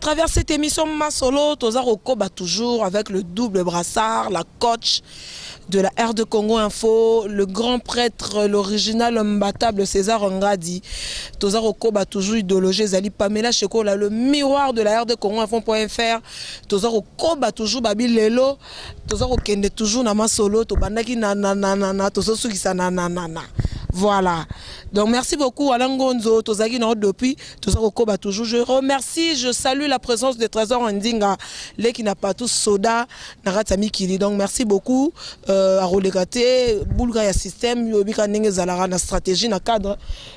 travers cette émission Masolo, Tozaro Koba toujours avec le double brassard, la coach de la R de Congo Info, le grand prêtre, l'original imbattable César Ngadi. Tozaro Koba toujours idologé Zali Pamela Chekola, le miroir de la R de Congo Info.fr. Tozaro Koba toujours Babi Lelo. Tozaro Kende toujours na Masolo, Tobandaki na Tozosu Kisa na. Voilà. Donc merci beaucoup Alain Gonzo, Tozaki Nord depuis, Tozaro Koba toujours. Je remercie, je salue la présence de Trésor Ndinga, les qui n'a pas tous soda, Naratami Kili. Donc merci beaucoup à Rolegate, Boulgaya Système, Yobika Nenge Zalara, na stratégie, na cadre,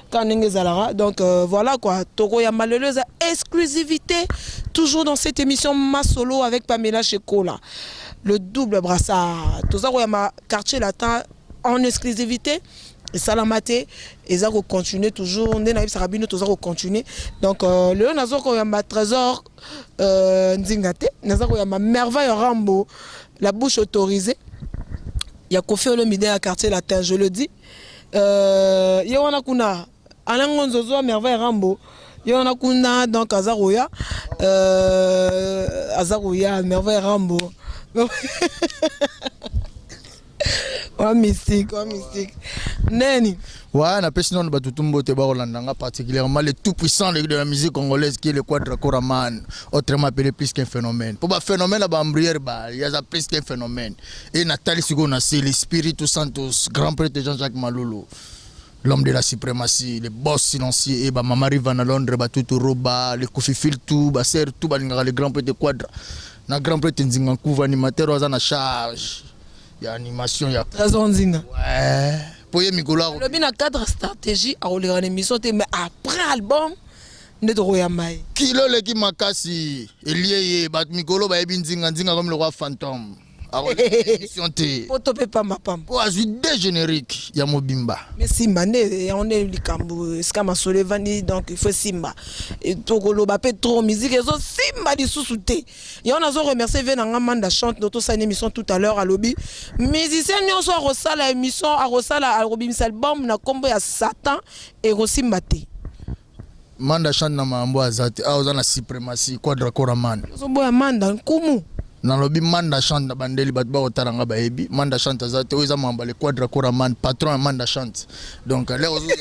Kanenge Zalara. Donc voilà quoi, Togo ya malheureuse exclusivité, toujours dans cette émission Masolo avec Pamela Chekola. Le double brassard, Tozaro ya ma quartier latin en exclusivité. Et Salamate, et ça va continuer toujours. On est naïf Sarabino, tout ça va continuer. Donc le Nazoko yama trésor Nzingate, Nazoko yama merveille Rambo, la bouche autorisée. Il y a Kofi Olomide à quartier latin, je le dis. Yowana kuna, Alain Gonzozo merveille Rambo. Yowana kuna donc Azarouya, Azarouya merveille Rambo. Oh mystique, oh mystique. Neni. Ouais, na pesi non batutumbo te barolandanga particulièrement le tout puissant de la musique congolaise qui est le Quadra Koraman, autrement appelé plus qu'un phénomène. Pour un phénomène à Bambrière, il y a plus qu'un phénomène. Et Nathalie Sigona, c'est l'esprit Santos, grand prêtre Jean-Jacques Malulu, l'homme de la suprématie, le boss silencieux, et Maman Rivan à Londres, Batutu Roba, le Kofi Filtou, Basser, tout le grand prêtre Quadra. Na grand prêtre Nzingankou, animateur, aux en charge. Il y a animation, il y a. Trésor Nzinga. Ouais. Pour y Mikola. Le bien cadre stratégie à rouler en émission, mais après album, ne te royamai. Kilo le qui m'a cassé. Il y a bat Mikolo, bah Nzinga comme le roi fantôme. Pour topper pas ma pam. Pour ajouter des génériques, il y a Mobimba. Mais Simba, on est le Cambo, Skama Solevani, donc il faut Simba. Et Togolo Bapé trop musique, et Simba di sous-souté. Et on a remercié Venanga Manda chante notre sa émission tout à l'heure à lobby. Musiciens, nous sommes à la émission, à Rossala, à Robin Salbum, na combo à Satan et Rosimba. Manda chante na mambo azate, a ozana suprématie, Quadra Koraman. Zombo ya Manda, Kumu. Dans le lobby Manda chante bandeli batba otaranga baebi Manda chante azate oza mamba le Quadra Koraman patron Manda chante donc là aujourd'hui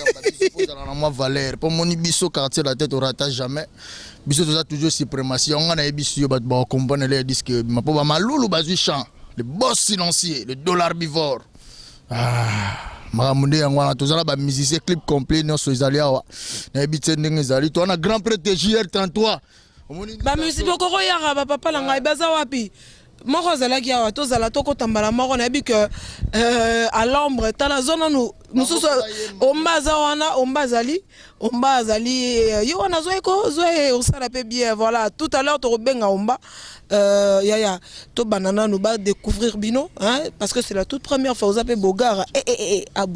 on va dans moi valeur pour mon biso quartier la tête au ratage jamais biso tout ça toujours suprématie on a biso batba comprendre les disques ma papa malulu bazui chant le boss silencieux le dollar bivore Maramunde yangwana tozala ba musicien clip complet non so izali awa na ebitse ndenge ezali to na grand prêtre JR33 ba musique ko yara ba papa la ngai baza wapi moko zalaki awa to zala to ko tambala moko na bi que à l'ombre ta la zone nous ombaza wana ombazali yo wana zoe osala pe bien voilà tout à l'heure to benga omba yaya to banana nous va découvrir bino hein parce que c'est la toute première fois vous appelez Bogar à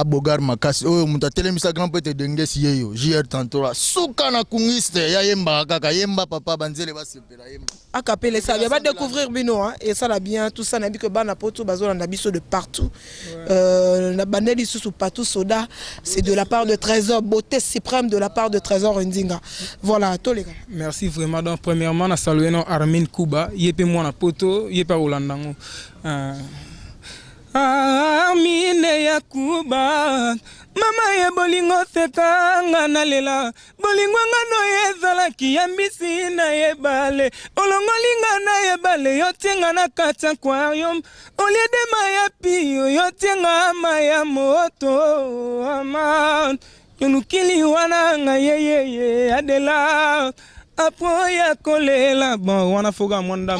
Bogar makasi oh muta telemisa grand prêtre dengesi yeyo JR33 suka na kungiste ya yemba kaka yemba papa banzele ba sepela yemba akapele ça va découvrir bino hein et ça là bien tout ça na bi que bana poto bazo na biso de partout na baneli sous partout soda c'est de la part de Trésor beauté suprême de la part de Trésor Ndinga voilà tous les gars merci vraiment donc premièrement na saluer non Armin Kuba yepe mwana poto yepe Rolandango Amine ya Kuba mama ye bolingo sekanga nalela bolingo ngano yezalaki yambisi na yebale olongolinga na yebale yotenga na kati aquarium oliedema ya pio yotenga maya moto ama yonukili wana nga yeyeye adela apoya kolela bon wana foga mwanda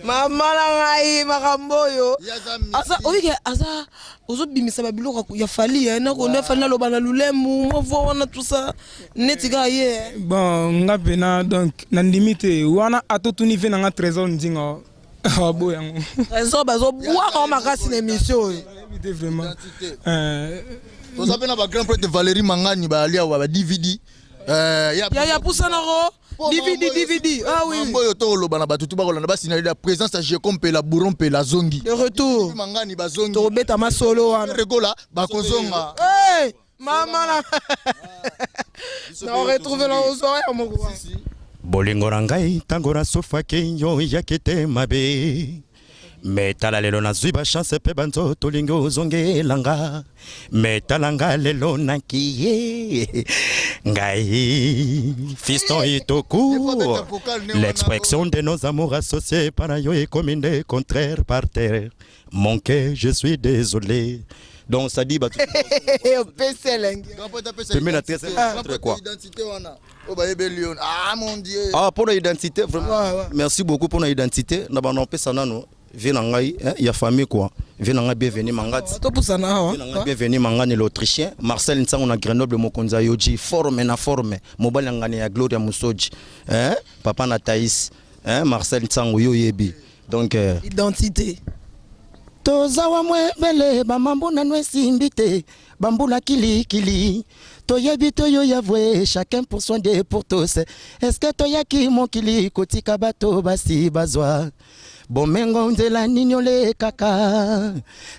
mama la ngai makamboyo asa oike asa ozobimisa babiloko ya fali na ko ne fali na loba na lulemu mo wana tout ça netika ye bon ngapena donc na limite wana atotuni ve na Trésor Ndinga abo yango Trésor bazo boire en makasi na émission vraiment vous avez na ba grand prêtre Valérie Mangani ba alia wa DVD ya poussa naro DVD ah oui mboyo to loba na batutu ba kolanda basi na la présence à Jérôme pe la Bourron pe la Zongi de retour Mangani ba Zongi to beta masolo wana regola ba kozonga maman la on retrouve là aux oreilles mon gars bolingo na ngai ntango nasufaki yo yakite mabe me tala lelo nazwi bachance mpe banzoto olingi ozongelanga me tala nga lelo nakiye ngai fiston itoku l'expression de nos amours associés par yo ekomi nde contraire par terre mon cœur je suis désolé. Donc ça dit ah mon Dieu. Ah pour l'identité vraiment. Merci beaucoup pour l'identité. Na ba non pesa nano vient ngai il y a famille quoi. Vient ngai bienvenue mangati. To pusa na hawa. Bienvenue mangani l'Autrichien. Marcel Nsango na Grenoble mokonza yoji forme na forme. Mobali ngani ya Gloria Musoji. Papa na Thaïs. Marcel Nsango yo yebi. Donc identité. Tozawa mwebele bamambo na nwesi te bambula kili kili toyebi toyo yavwe chacun pour soi Dieu pour tous est-ce que toyaki mokili kotika bato basi bazwa bomengo nzela ninyole kaka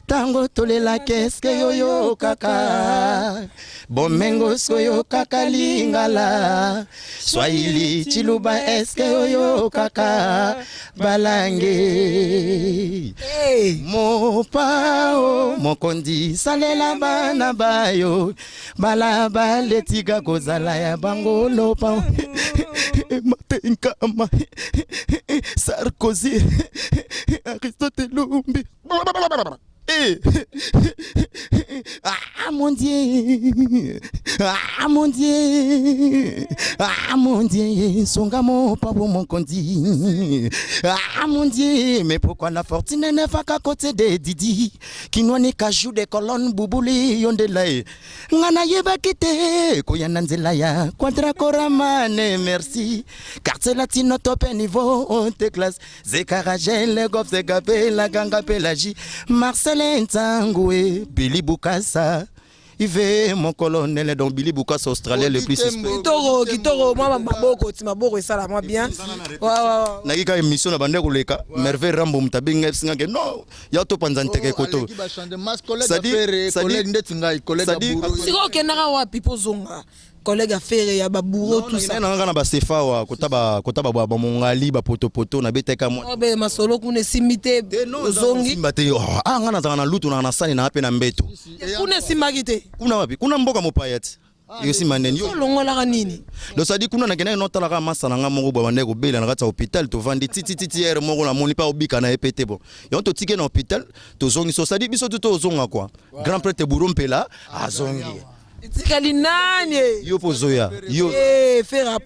tango tolela keske yoyo kaka bomengo soyo kaka lingala swahili chiluba eske yoyo kaka balange mopao mokondi salela bana bayo bala baletiga kozala ya bango lopa matenkama Sarkozy Aristote Lumbi. Ah mon Dieu, ah mon Dieu, ah mon Dieu, songa mon papa mon condi. Ah mon Dieu, mais pourquoi la fortune n'est pas qu'à côté de Didi, qui n'en est qu'à jouer des colonnes boubouli yondelaye. Ngana yeba kite, koyananzela ya, quadra koramane merci. Quartier latino top niveau, on te classe. Zekaragel, le gof, zegapé, la ganga pélagie, Marcel Ntangwe, Billy Bukasa, Ive, mon colonel, donc Billy Bukasa, australien le plus suspect. Kitoro, moi, Maboko, Timaboko, et ça, là, moi, bien. Nagika émission, la bande Roleka, Merveille Rambo, Mtabing, Singa, non, Yato Panzanteke Koto. Ça dit, si on a un pipo zonga. Collègue affaire ya baburo tout ça na ngana ba sefa wa kotaba ba mongali ba poto na beteka mo be masolo kune simite zongi simbate ah ngana zana lutu na sani na ape na mbeto kune simbagite kuna wapi kuna mboka mopayati yo simaneni yo longola ka nini lo sadi kuna na kena notala ka masana nga mongo ba bande ko bela na kata hôpital to vandi titi er mongo na moni pa obika na epete bo yo to tike na hôpital to zongi so sadi biso to zonga quoi grand prêtre Burumpela azongi Tikali nani yo pozoya yo faire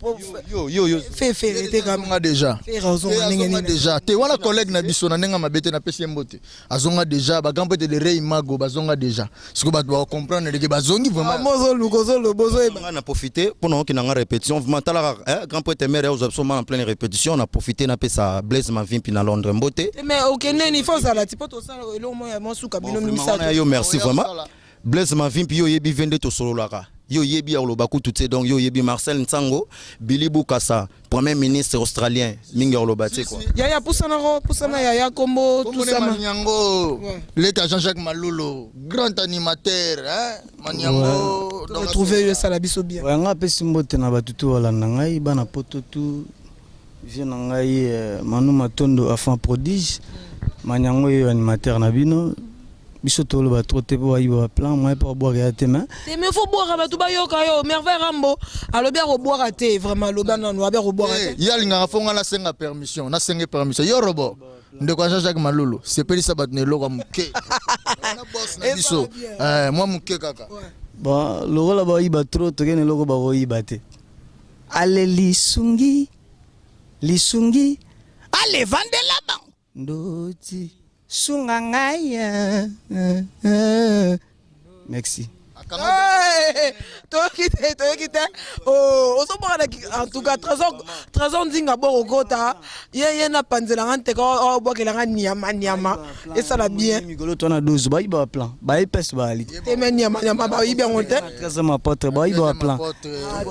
yo faire te kamanga déjà déjà te wana collègue na biso na nenga mabete na pesi mbote azonga déjà ba gambo te de rei mago bazonga déjà siko ba doit comprendre que bazongi vraiment mozo lukozo bozo na profiter pour na nga répétition vraiment tala grand poète mère aux absolument en pleine répétition on a profité na pesa Blaise Mavimpi na Londres mbote mais okeneni faut ça la tipo ça elo mo ya mosuka bino misa yo merci vraiment Blaise Mavimpi yo yebi vende to solo laka yo yebi oloba ku tout donc yo yebi Marcel Nsango Billy Bukasa premier ministre australien mingi oloba te quoi yaya pusana yaya kombo tout ça Maniango l'état Jean-Jacques Malolo grand animateur hein Maniango donc trouver le salabiso bien nga pesi mbote na batutu wala ngai bana pototu vient ngai Manu Matondo enfant prodige Maniango yo animateur na bino biso tolo ba troté po ayiba plan moi pour boire ya tema mais faut boire ba tuba yoka yo Merveille Rambo alobi a boire te vraiment loba na no ba boire te yalinga fonga la senga permission na senga permission yo robo ndeko Jean-Jacques Malolo c'est peli sabat ne lo muke na boss na biso moi muke kaka ba logo la ba yiba trop to kene logo ba wo yiba te ale lisungi ale vande la ba ndoti Sungangaya. Merci. Toi qui oh on se en tout cas trésor ndinga borokota ye na panzela ngante ko bokela nyama et ça la bien migolo tona 12 ba iba plan ba epes ba ali te men nyama ba iba ngonte trésor ma pote ba iba plan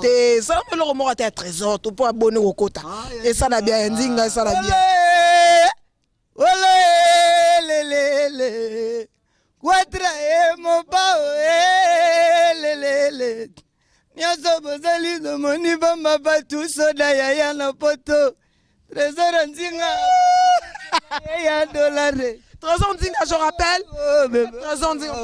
te ça me le mo ta trésor to pour abonner okota et ça la bien ndinga ça la bien le Quatra mon bao le Nyaso bozali no moni bamba batu soda ya na poto. Trésor Nzinga. Ya dollar. Trésor Nzinga, je rappelle. Trésor Nzinga.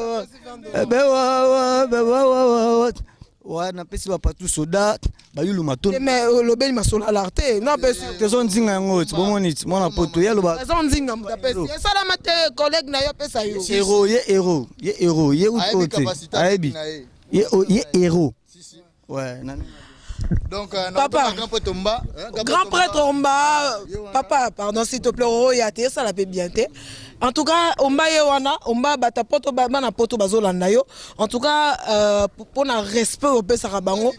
Ouais, na pesi ba patu soda. Bayulu maton. Mais le bel masolo à l'arte. Non, Trésor Nzinga yango, bomoni, mona poto ya loba. Trésor Nzinga, m'tapesi. Et ça la mate collègue na yo pesa yo. Héros, ye outrote. Aebi. Ye héros. Ouais, donc papa, grand prêtre Omba. Grand prêtre Omba, papa, pardon s'il te plaît, Royate, ça la peut bien te. En tout cas, Omba yewana, Omba bata poto bana poto bazolanda yo. En tout cas, pour na respect au pesa rabango.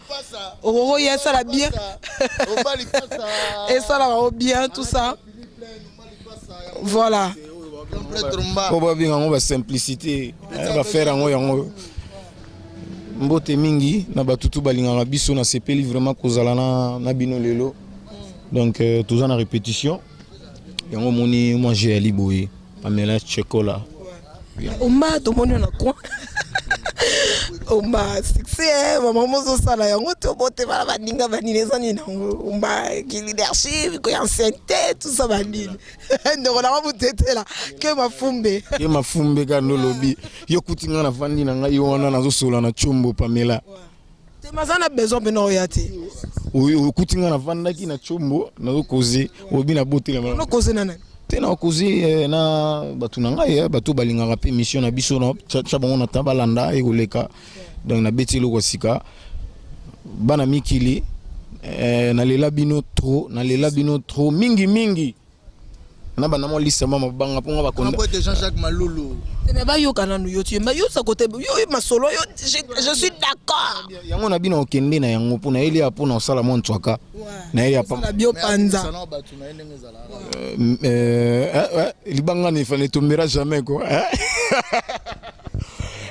Roya ça la bien. Omba li passa. Et ça la bien tout ça. Voilà. Grand prêtre Omba. On va bien on va simplicité, on va faire yango. Mbote mingi na batutu balingaka biso na sepeli vraiment kozala na bino lelo. Donc tous en répétition. Yango moni moi j'ai ali boye Pamela Chekola. Omba to moni na coin. Omba succès maman mozo sala yango to bote bala baninga banileza ni nango. Omba ki leadership ko ancienneté tout ça banine. Ndeko na mutete la ke mafumbe. Ke mafumbe ka no lobi. Yo kutinga na fandi na ngai wana nazo sola na chombo Pamela. Te mazana besoin beno yati. O kutinga na fanda ki na chombo nazo koze obi na bote la. No koze nana. Tena koze na batu na ngai batu balingaka pe mission na biso na chabango na tabalanda e koleka. Donc na beti loko sika bana mikili na lela bino trop mingi na bana mo lisa mama banga ponga ba konda Jean-Jacques Malulu. Mais ba yo kana no yo tu mais yo sa côté yo masolo yo je suis d'accord. Yango na bino okende na yango pona eli apona sala mo ntwaka na eli apa na bio panza libanga ne fallait tomber jamais quoi.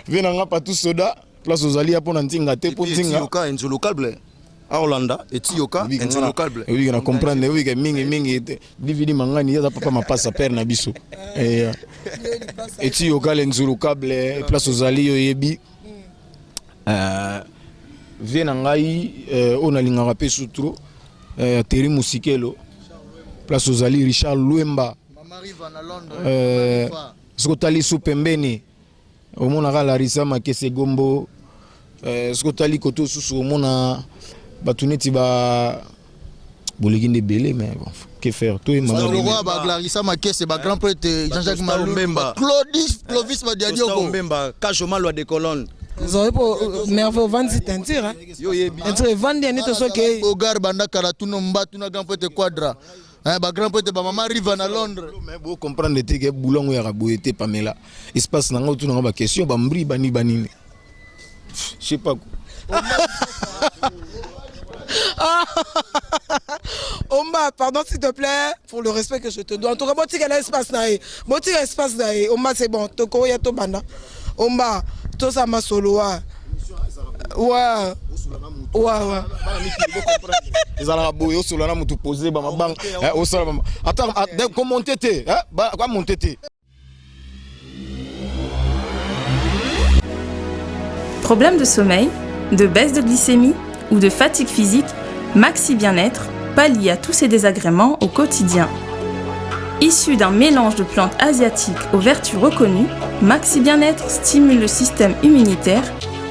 Vena nga patu soda place aux alliés pour ntinga te pour ntinga yoka enzo local a Hollanda et yoka enzo local oui on comprendre oui que mingi dividi mangani ya papa mapasa père na biso et yoka enzo local place aux alliés yebi vena ngai on a lingaka pe sutro Terry Musikelo place aux alliés Richard Luemba Maman Riva na Londres skotali supembeni omona Larissa Makese Gombo skotali koto susu omona batuneti ba boliginde belé mais bon que faire tout maman le roi ba Larissa Makese ba grand prêtre Jean-Jacques Malulu Clovis Badiadioko Mbemba Kajoma loi de colonne Zoé pour merveilleux vendre cette teinture yo yebi teinture vendre ni to so ke Ogar banda kala tuno mbatu na grand prêtre Quadra ba grand prêtre ba Maman Riva na Londres mais vous comprendre que boulongo ya boyete Pamela espace nanga tu nanga ba question ba mbri bani banini je sais pas Omba, pardon s'il te plaît pour le respect que je te dois. En tout cas, boti quel espace nae. Boti espace nae. Omba c'est bon. Toko ya to banda. Omba, to sa ma solo wa. Ouais. ils allaient boyo sur la mutu poser ba mabang au sala attends comment t'étais ba comment t'étais. Problème de sommeil, de baisse de glycémie ou de fatigue physique, Maxi Bien-être pallie à tous ces désagréments au quotidien. Issu d'un mélange de plantes asiatiques aux vertus reconnues, Maxi Bien-être stimule le système immunitaire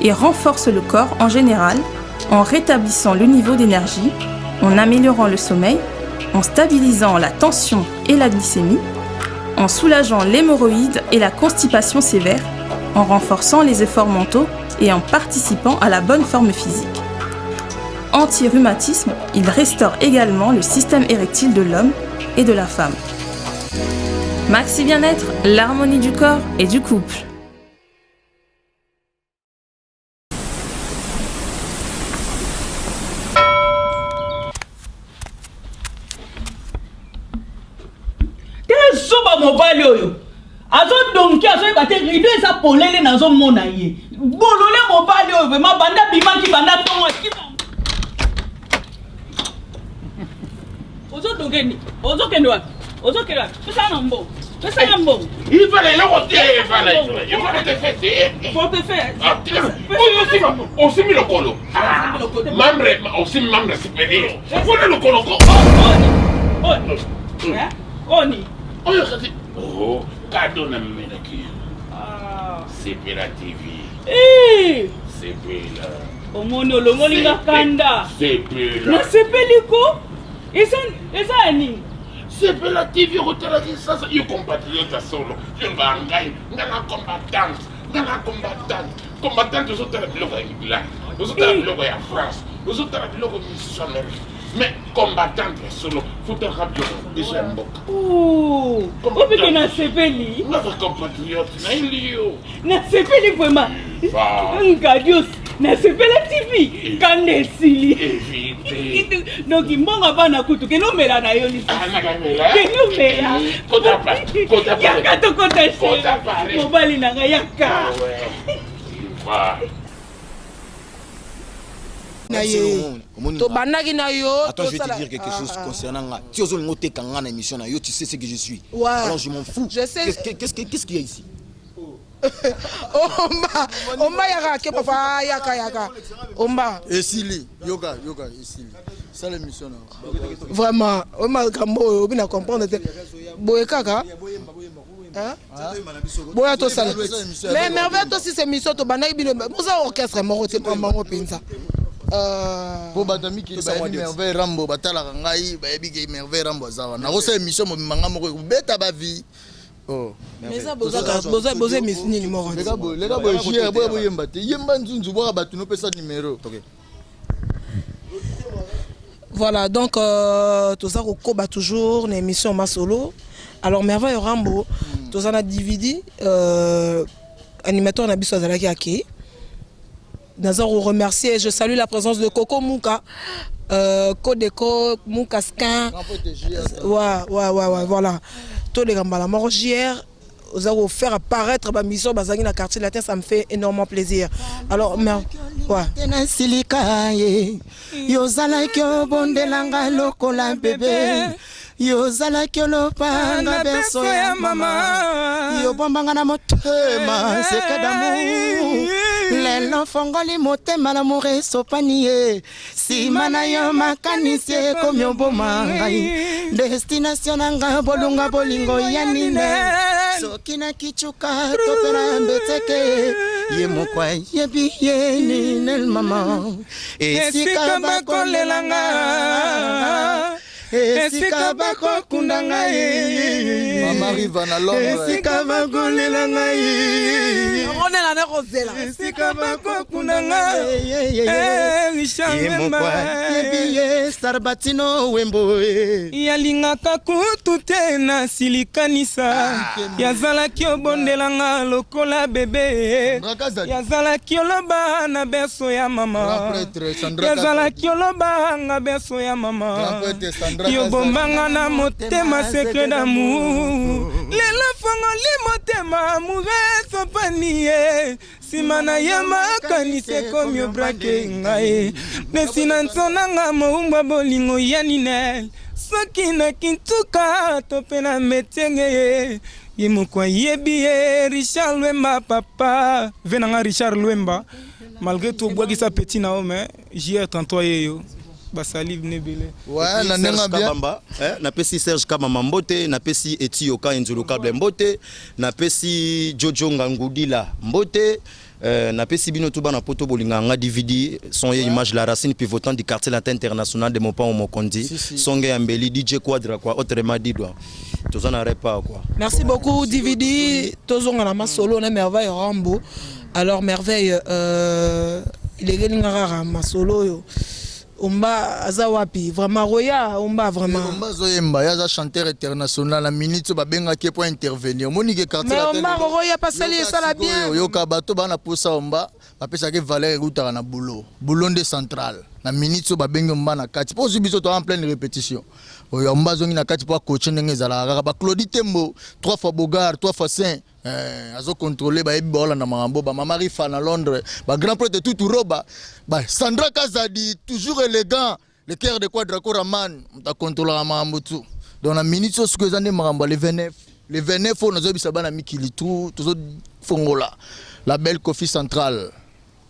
et renforce le corps en général en rétablissant le niveau d'énergie, en améliorant le sommeil, en stabilisant la tension et la glycémie, en soulageant l'hémorroïde et la constipation sévère, en renforçant les efforts mentaux et en participant à la bonne forme physique. Anti-rhumatisme, il restaure également le système érectile de l'homme et de la femme. Maxi Bien-être, l'harmonie du corps et du couple. Mobile oyo azo donki azo ebate rido eza polele nazo mona ye bolole mobile oyo vraiment banda bimaki banda tongo kiba ozo dongeni ozo kendwa pesa na mbo Il fallait le rôter, il fallait te fêter. Faut te faire. On s'est mis le colo. On s'est mis membre supérieur. On voulait le colo. Oni. Oh, cadeau na menaki. C'est la TV. C'est là. Omoni olongoli ngakanda. C'est là. Na sepeliko. Esa ani. C'est la TV rotela ça il compatriote à solo. Je bangai, ngana combattante. Combattante aux autres biloko ya Inglaterra. Aux autres biloko ya France. Aux autres biloko missionnaire. Mais combattante solo, faut te rappeler déjà mboka. Oh, obike na sepeli. Notre compatriote na ilio. Na sepeli vraiment. Ngadios, na sepela TV. Kande sili. Éviter. Donc mbonga bana kutu keno mela na yo lisi. Na kamela. Keno mela. Kota pa. Yaka to kota shi. Mobali na nga yaka. Va. Attends, je vais te dire quelque chose concernant moi. Tu as noté quand on a une émission, tu sais ce que je suis. Ouais. Alors je m'en fous. Je sais. Qu'est-ce qu'il y a ici? Omba yaka ke papa yaka. Omba. Esili, yoga, esili. Ça l'émission là. Vraiment, Omba kambo obina comprendre te. Boye kaka. Hein? Boya to sala. Mais merveille to si c'est mission to banaki bino. Moza orchestre moko te pambango penza. Po batami ki ba merveille rambo batala ngai ba yebi ke merveille rambo zawa. Na ko sa émission mo manga moko beta ba vie. Oh. Mais ça boza misini numéro. Les gars jier boya yemba te. Yemba nzunzu boya batu no pesa numéro. Voilà, donc tout ça koba toujours une émission ma solo. Alors merveille rambo tout ça na DVD animateur na biso azalaki ake. Nous remercier, je salue la présence de Coco Mouka, Kodeko, Mouka Skin. Ouais, voilà. Tous les gambala mort JR, vous avez faire apparaître ma mission Bazangi dans quartier latin, ça me fait énormément plaisir. Alors, ouais. Yo zala kyolo panga berso ya mama yo bombanga na motema sekadamu lelo fongoli motema la more sopanie simana yo makanisi komyo bomangai destination nanga bolunga bolingo yanine sokina kichuka topera mbeteke ye mokwa ye biyeni nel mama esika bakolelanga esika bako kundanga ye mama riva na Londres esika bakolela ngai on est là na kozela esika bako kundanga richamemba yebiye sarbatino wembo yalingaka kutu te na silikanisa yazalaki obondelanga lokola bebe yazalaki oloba na berso ya mama yazalaki oloba na berso ya mama yo bombanga na motema secret d'amour lelo fongoli motema muveso panie simana ya makanisi ekomi obrake ngai nesina nsonanga moumba bolingo ya ninel soki na kintuka to mpe na metenge ye mokwa yebi ye Richard Lwemba papa ve nanga Richard Lwemba malgré tout obwakisa petit na ome JR tantôt yeyo basali nebele ouais na nenga bien na pesi Serge Kabamba mbote na pesi Etioka Nzulukable mbote na pesi Jojo Ngangudila mbote na pesi bino tuba na poto bolinga nga DVD son image la racine pivotant du quartier latin international de Mopa Mokondi songe ya mbeli DJ Quadra quoi autrement dit doit tozana repa quoi. Merci beaucoup DVD tozonga na masolo na merveille Rambo. Alors merveille il est ngara masolo yo Omba azawapi vraiment roya Omba vraiment Omba zoyemba yaza chanteur international la minute ba benga ki pour intervenir monique quartier mais Omba roya pasali ça la bien yoka bato bana posa Omba ba pesa ke valeur utara na boulot de central na minute ba benga Omba na kati pour biso to en pleine répétition oyo Omba zongi na kati pour coacher ndenge zala ba Claudie Tembo 3 fois Bogart 3 fois Saint azo contrôler ba ebi bola na mambo ba mama rifa na Londres ba grand prêtre tout roba ba Sandra Kazadi toujours élégant le cœur de Quadra Koraman ta contrôler mambo tout dans la minute ce que zande mambo le 29 Le 29 on a zobi sabana mikili tout fongola. La belle Kofi centrale.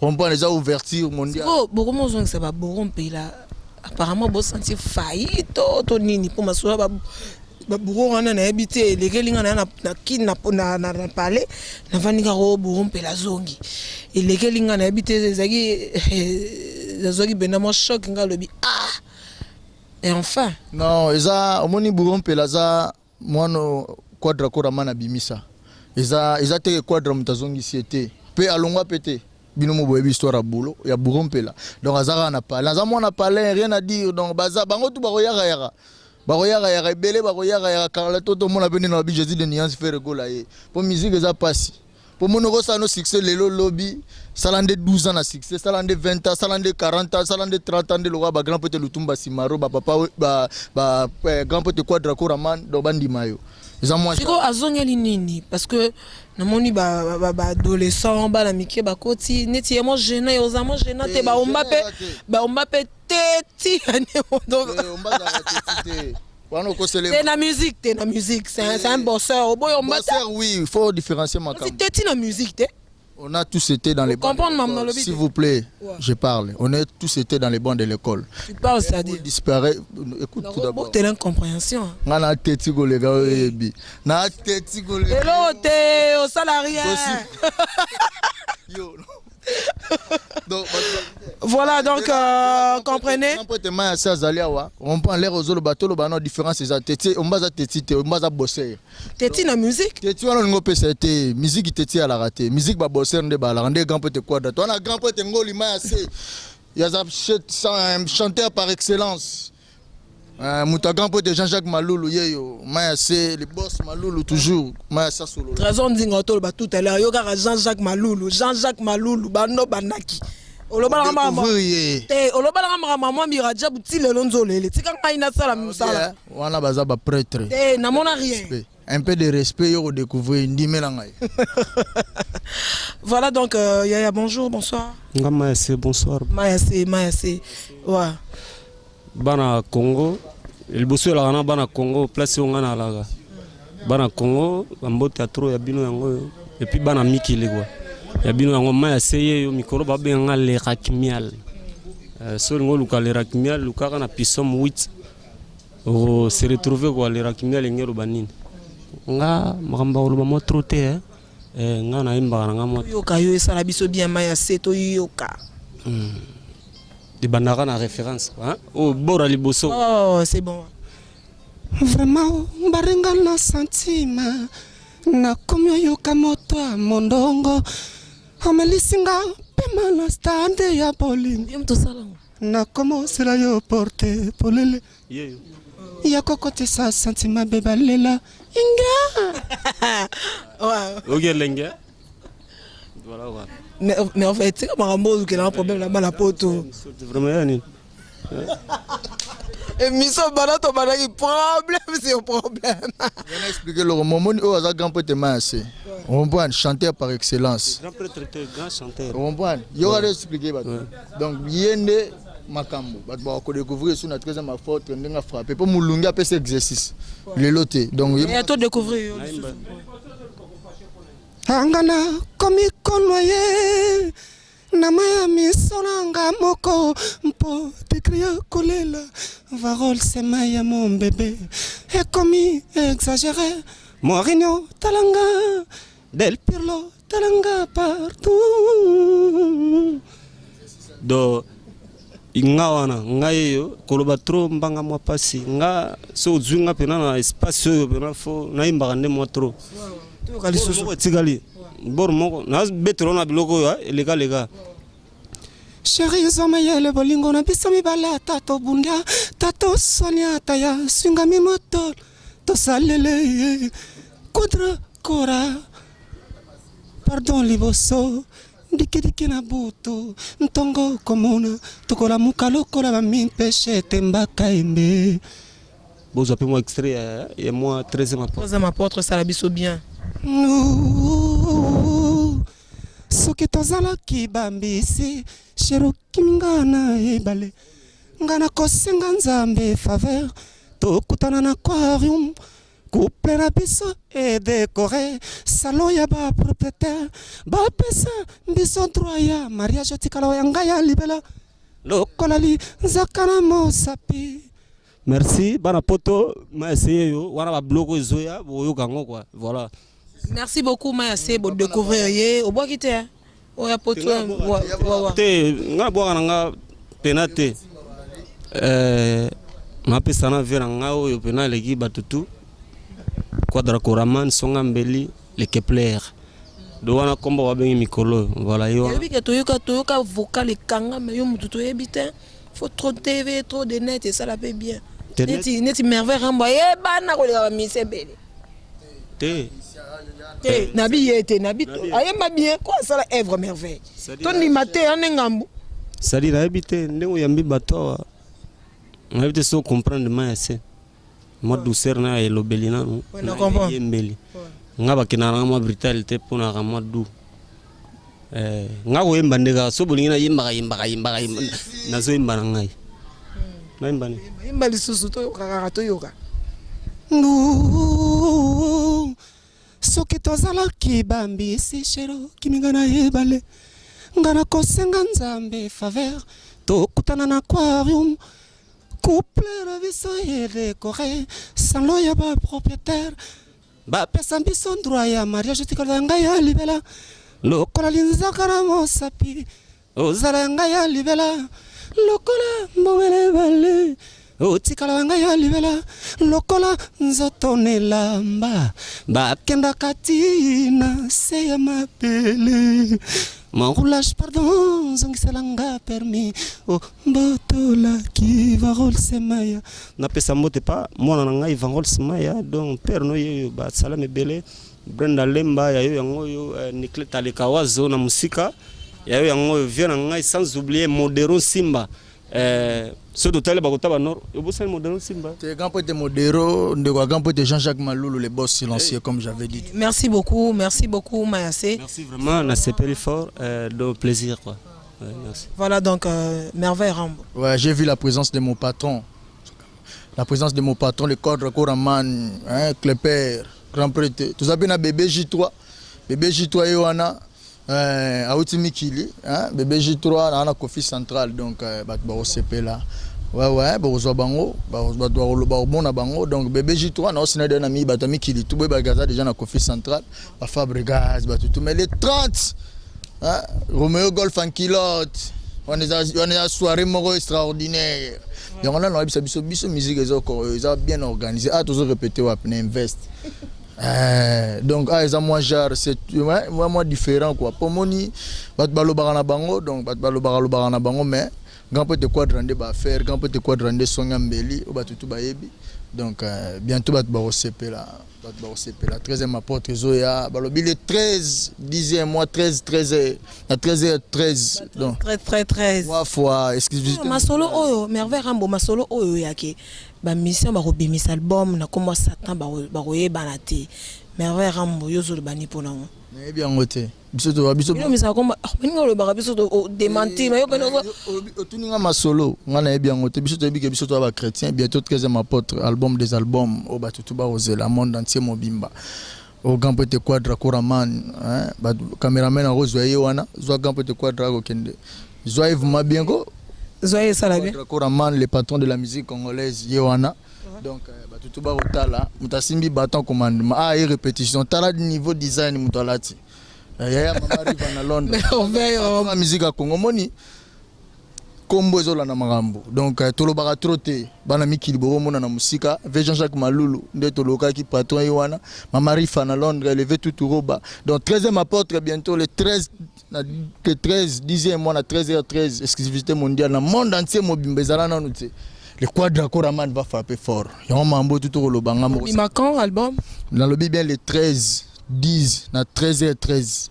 On prend les ouvertures mondiales. Oh, beaucoup de gens ça va bourron pays là. Apparemment bon sentir faillite to nini pour masoa ba bourron on a habité les gelinga na kin na parler na vanika ro bourron pe la zongi. Et les gelinga na habité zagi benamo choc nga lobi ah. Et enfin non, eza omoni bourron pe laza mono quadra koramana bimisa. Eza te quadra mutazongi siete. Pe alongwa pété. Binomo boyebi histoire boulot ya burompela donc azara na parler azamo na parler rien à dire donc baza bango tout baroyara ebele baroyara car toto mona beni na bi Jésus de nuance faire gola ye pour musique eza passe pour monoko ça no succès lelo lobby salande 12 ans na succès salande 20 ans salande 40 ans salande 30 ans de lora ba grand pote lutumba simaro ba papa ba grand pote quadra koraman do bandi mayo siko azongeli nini parce que namoni ba adolescent ba la mikie ba koti neti emo gênant et osamo gênant te ba omba pe teti donc t'es na musique c'est un bosseur bosseur oui il faut différencier ma c'est teti na musique te. On a tous été dans les bancs de l'école. S'il vous plaît, ouais. Je parle. On a tous été dans les bancs de l'école. Tu parles, c'est-à-dire disparaît. Écoute tout d'abord. Tu as l'incompréhension. On a tétigo les gars. Na tétigo les gars. Hello, t'es au salarié. Yo. Voilà donc comprenez. On prend l'air aux autres bateaux, la différence c'est téti, on base téti, on base bosser. Téti na musique. Téti on ngo PCT, musique téti à la raté, musique ba bosser de bala, rendre grand pote quadra. Toi on a grand pote ngoli ma assez. Il y a un chanteur par excellence. Mouta grand pote Jean-Jacques Maloulou yeyo, ma assez les boss Maloulou toujours, ma ça solo. Raison dingo tol ba tout à l'heure, yo ga Jean-Jacques Maloulou bano banaki. Oloba la mama. Oloba la mama moi miraja buti le lonzolele. Tika ngaina sala musala. Wana baza ba prêtre. Na mona rien. Un peu de respect yo découvrir ndimé la ngai. Voilà donc Yaya bonjour, bonsoir. Ngama c'est bonsoir. Mayase. Ouais. Bana Congo, il bosse la gana bana Congo, place ngana laga. Bana Congo, bambo théâtre ya bino yango et puis bana mikile quoi. Ya bino yango ma essayé yo mikoro ba benga le rakmial. So ngo luka le rakmial luka kana pisom 8. O se retrouver quoi le rakmial ngero banini. Nga makamba uluba mo troté nga na imba nga mo. Yo kayo esala biso bien ma seto yoka. De bandara na référence hein? Oh bora liboso. Oh c'est bon. Vraiment barenga na sentima na komyo yoka moto mondongo amelisinga pema na stande ya bowling yom to sala na komo sela yo porte polele yeyo ya kokote sa sentima bebalela inga ouais OK lenga voilà mais en fait c'est comme un mot qui a un problème là-bas la poto c'est vraiment yani et miso banato banaki problème c'est un problème. Je vais expliquer le moment où on a grand pote massé. On va chanter par excellence. Grand prêtre, grand chanteur. On va il y aura expliquer donc yende makambo bat ba ko découvrir sur notre troisième faute ndinga frapper pour mulunga pe cet exercice. Le loté donc il y a tout découvrir. Angana komi konwaye Namaya misonanga moko mpo t'écrire kolela Varol c'est maya mon bébé Et commis exagéré Mourinho talanga Del Pirlo talanga partout Do inga wana nga yeyo koloba trop mbanga mwa pasi nga so zunga pena na espace yo pena fo na imba kande mwa trop to kali soso tigali bor moko na betro na biloko ya lega Chérie zomayele bolingo na biso mibala tato bundia tato sonia taya swinga mi moto to salele kodra kora pardon liboso dikidiki na butu ntongo komona tokola mukalo kola ba min peche tembaka embe bozo pe moi extrait et moi 13e apôtre ça la biso bien soki tozalaki bambisi sheroki ngana ebale ngana kosenga nzambe faveur tokutana na aquarium couple na biso et décoré salon ya ba propriétaire ba pesa biso droit ya mariage tikala ya ngai ya libela lokola li zakana mosapi. Merci bana poto ma essayé yo wana ba bloko ezoya boyo kango quoi voilà. Merci beaucoup Mayase pour découvrir au bois qui était au ya poto te nga boa nga penate ma pesana vera nga o penale ki batutu Quadra Koraman songa mbeli le Kepler do wana komba wa bengi mikolo voilà yo yebi ke toyoka vocal kanga mais yo mutu to yebite faut trop de TV trop de net et ça la paie bien neti merveille rambo e bana ko le mise bele te nabi yete nabi ayemba bien quoi ça la œuvre merveille ton ni maté en ngambu sali na habité ndengo yambi bato on habité so comprendre ma assez moi douceur na elobelina no yembeli ngaba kinara ma brutalité pona ka madu ngako yemba ndeka so bolingina yimba na so yimba ngai na yimba ni yimba lisusu to yoka to yoka ngu soki tozalaki bambisi shero kiminga na yebale ngana kosenga nzambe faveur tokutana na aquarium couple na biso ye décoré salon ya ba propriétaire ba pesa biso droit ya mariage tikala ngai ya libela lokola linzaka na mosapi ozala ngai ya libela lokola mbongele bale otikala ngai ya libela lokola nzoto nelamba bakenda kati na se ya mabele mon roulage pardon zongiselanga permis oh mbotola ki varol semaya na pesa mbote pa mwana na ngai varol semaya donc père no yo ba salame bele Brenda Lemba ya yo yango yo Nikleta Lekawazo na musika ya yo yango vient na ngai sans oublier Modero Simba ce d'hôtel bakotaba nord yo bossa Modero Simba te grand pote Modero ndeko grand pote Jean-Jacques Maloulou le boss silencieux comme j'avais dit. Merci beaucoup Mayase. Merci vraiment na c'est fort de plaisir quoi. Ouais, merci. Voilà donc merveille Rambo. Ouais, j'ai vu la présence de mon patron. La présence de mon patron le Quadra Koraman hein Klepper grand prêtre. Tout ça bien à bébé J3. Bébé J3 Yohana à Outimikili hein bébé J3 dans la Kofi centrale donc ba CP là. Ouais bozo bango ba bona bango donc bébé J3 na osina de na mi batami kili tout ba gaza déjà na Kofi central ba Fabregas ba tout mais les 30 hein Romeo Golf en kilote on est à soirée moro extraordinaire donc on a no biso musique ils ont bien organisé a toujours répété wa invest donc ils ont moins jar c'est vraiment différent quoi pour moni bat balo barana bango donc bat balo barana bango mais grand peu de quadrande ba faire grand peu de quadrande songa mbeli o batutu ba yebi donc bientôt bat ba OCP là 13e apôtre zoya balobi le 13 10e mois 13 na 13h13 donc 13 fois excusez masolo oyo merveille Rambo masolo oyo yake ba mission ba robimisa album na komwa satan ba royeba te merveille Rambo yozo le bani pona mais bien ngote biso to biso misa komba ninga le ba biso to démentir mais yo kono otuninga masolo ngana e bien ngote biso to bike biso to ba chrétien bientôt 13e apôtre album des albums o batutu ba ozela monde entier mobimba au grand pote Quadra Koraman hein ba cameraman a rozwa yewana zo grand pote Quadra ko kende zo Yves Mabiengo Zoye Salabé Quadra Koraman le patron de la musique congolaise yewana donc batutu ba otala mutasimbi bâton commandement et répétition tala niveau design mutalati ya mama riva na Londres la musique à Congo moni kombo ezola na magambo donc tolobaka troté bana mikili bo mona na musika ve Jean-Jacques Maloulou nde toloka ki patron yewana mama riva na Londres levé tout roba donc 13e apôtre bientôt le 13 10e mois na 13h13 exclusivité mondiale na monde entier mobimba ezala na nuté le Quadra Koraman va frapper fort yon mambo tout au lobanga mo Bimakan album dans le bien le 13 10 na 13h13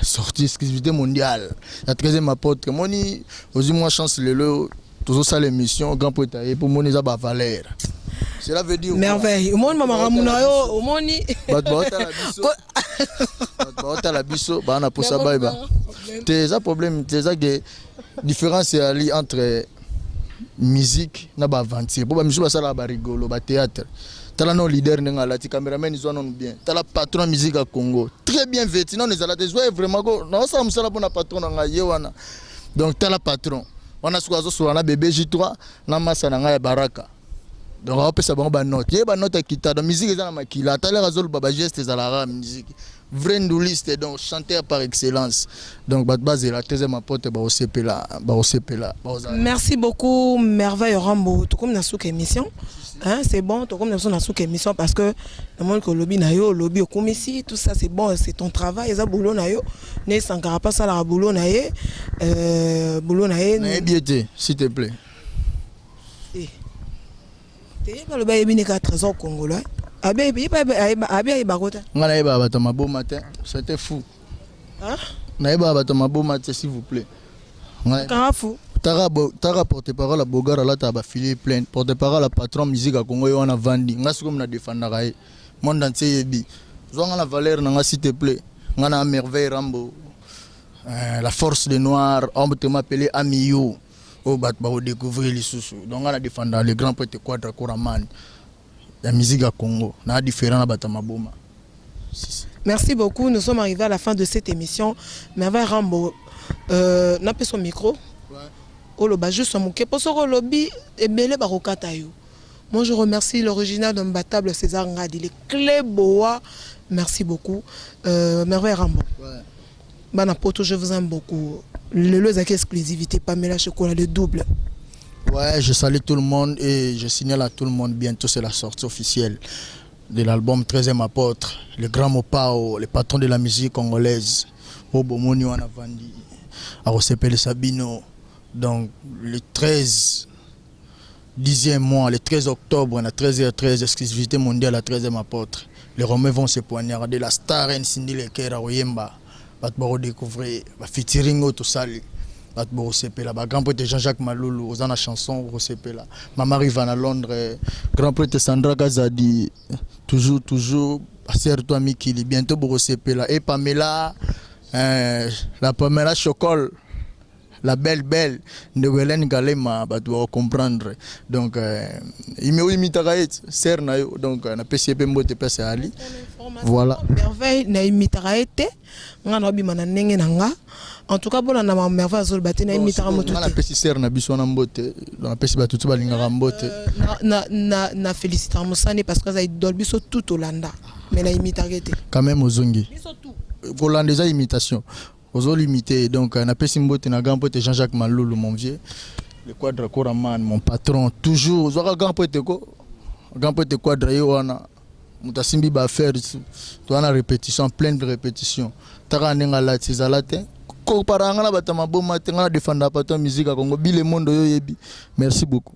sortie exclusivité mondiale la 13e apôtre moni ozi moi chance lelo toujours ça l'émission grand potailler pour moni za ba valeur cela veut dire merveille au monde mama ramuna yo au moni bata la biso ba na posa ba tes problème tes que différence entre musique na ba aventure pour ba miso ba sala ba rigolo ba théâtre tala non leader ndenge alati cameraman ils non bien tala patron musique à Congo très bien vêtu non les alati zoe vraiment go non ça musala bona patron nga yewana donc tala patron wana sukwazo so na bébé J3 na masa na nga ya baraka donc on peut savoir ba note ye ba note kita dans musique za na makila tala razol baba geste za la musique vrai nduliste donc chanteur par excellence donc bat base la deuxième apporte ba osepela merci beaucoup Merveille Rambo tout comme na souk émission. Hein, c'est bon, tu comme dans une émission parce que le monde que lobby na yo, lobby au commissi, tout ça c'est bon, c'est ton travail, ça boulot na yo, ne s'engara pas ça la boulot na ye, boulot na ye. Na biété, s'il te plaît. T'es pas le bail bini 4 ans congolais. Abé bakota. Ngana yeba bato mabo matin, c'était fou. Hein? Na yeba bato mabo matin s'il vous plaît. Ngana fou. Tara porte-parole à Bogara là t'as filé plainte porte-parole à patron musique à Congo on a vendu ngas comme na défendre raé monde entier yebi zonga la valeur na s'il te plaît ngana Merveille Rambo la force des noirs on peut m'appeler Amiyo au bat ba découvrir les sous donc on a défendre le grand poète Quadra Koraman la musique à Congo na différent na batama boma. Merci beaucoup, nous sommes arrivés à la fin de cette émission. Merveille Rambo n'a pas son micro. Oloba juste mon pour lobby et belé barokata yo. Moi je remercie l'original d'Imbattable César Ngadi, les clés boa. Merci beaucoup. Merveille Rambo. Bana poto, je vous aime beaucoup. Le avec exclusivité Pamela Chocolat le double. Ouais, je salue tout le monde et je signale à tout le monde bientôt c'est la sortie officielle de l'album 13e apôtre, le grand Mopao, le patron de la musique congolaise. Obomoni wana vandi. A Rosepele Sabino. Donc le 13 10e mois, le 13 octobre, on a 13h13, exclusivité mondiale à 13e apôtre. Les Romains vont se poignarder, la star Cindy Lekera Oyemba, va te découvrir, va featuring tout ça, va te sepela, grand prêtre Jean-Jacques Maloulou, aux la chanson sepela. Maman arrive à Londres, grand prêtre Sandra Gazadi, toujours, serre-toi Mikili, bientôt sepela. Et Pamela, la Pamela Chocol. La belle de Welen Galema va comprendre donc il me imitaraet serna donc na PCP mbote pese ali voilà Merveille na imitaraet ngana bi mananenge nanga en tout cas bona na Merveille azol baté na imitara moto na pesi serna biso na mbote na pesi batutu balinga mbote na féliciter Mosani parce que ça idole biso tout Holanda mais na imitaraet quand même ozongi biso tout Hollandais imitation aux limités donc on a pesi mbote na grand poète Jean-Jacques Maloulou mon vieux le Quadra Koraman mon patron toujours zo grand poète Quadra yoana mutasimbi ba faire to ana répétition plein de répétitions taka nenga la tizalate ko paranga la batama bo matenga défendre patron musique à Congo bi le monde yo yebi merci beaucoup.